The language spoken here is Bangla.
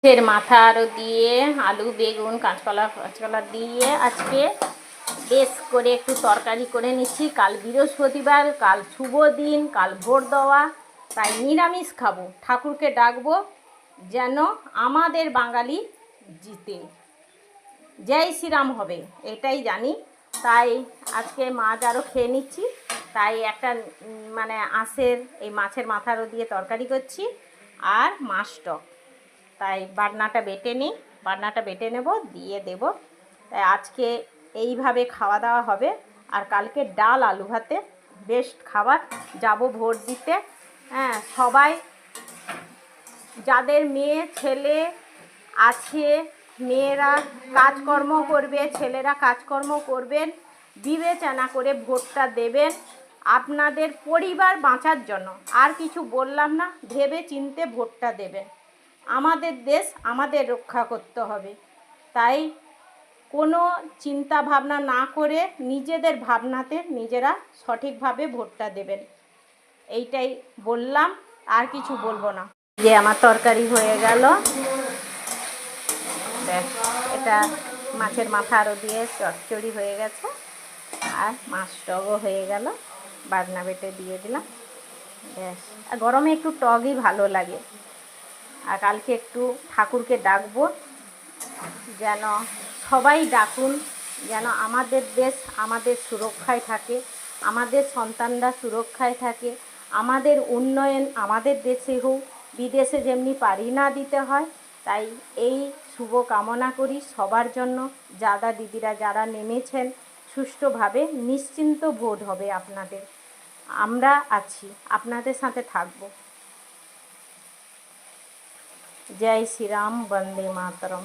ফের মাথা আরও দিয়ে আলু বেগুন কাঁচকলা দিয়ে আজকে বেশ করে একটু তরকারি করে নিচ্ছি। কাল বৃহস্পতিবার, কাল শুভ দিন, কাল ভোর দেওয়া, তাই নিরামিষ খাবো। ঠাকুরকে ডাকবো যেন আমাদের বাঙালি জিতে, জয় শ্রীরাম হবে, এটাই জানি। তাই আজকে মাছ আরও খেয়ে নিচ্ছি। তাই একটা মানে আঁশের এই মাছের মাথারও দিয়ে তরকারি করছি আর মাছ টক। তাই বাটনাটা বেটে নেব, দিয়ে দেব। তাই আজকে এইভাবে খাওয়া দাওয়া হবে। আর কালকে ডাল আলু ভাতে বেস্ট খাবার। যাব ভোট দিতে। হ্যাঁ, সবাই যাদের মেয়ে ছেলে আছে, মেয়েরা কাজকর্ম করবে, ছেলেরা কাজকর্ম করবেন, বিবেচনা করে ভোটটা দেবেন আপনাদের পরিবার বাঁচার জন্য। আর কিছু বললাম না, ভেবে চিন্তে ভোটটা দেবেন। আমাদের দেশ আমাদের রক্ষা করতে হবে। তাই কোনো চিন্তা ভাবনা না করে নিজেদের ভাবনাতে নিজেরা সঠিকভাবে ভোটটা দেবেন, এইটাই বললাম, আর কিছু বলবো না। যে আমার তরকারি হয়ে গেল, এটা মাছের মাথা আরও দিয়ে চচ্চড়ি হয়ে গেছে, আর মাছ টকও হয়ে গেল, বাটনা বেটে দিয়ে দিলাম। ব্যাস, আর গরমে একটু টকই ভালো লাগে। আর কালকে একটু ঠাকুরকে ডাকবো যেন সবাই ডাকুন, যেন আমাদের দেশ আমাদের সুরক্ষায় থাকে, আমাদের সন্তানরা সুরক্ষায় থাকে, আমাদের উন্নয়ন আমাদের দেশে হোক, বিদেশে যেমনি পারি না দিতে হয়। তাই এই শুভ কামনা করি সবার জন্য। দাদা দিদিরা যারা নেমেছেন, সুষ্ঠুভাবে নিশ্চিন্ত ভোট হবে আপনাদের। আমরা আছি, আপনাদের সাথে থাকব। जय श्री राम, वंदे मातरम।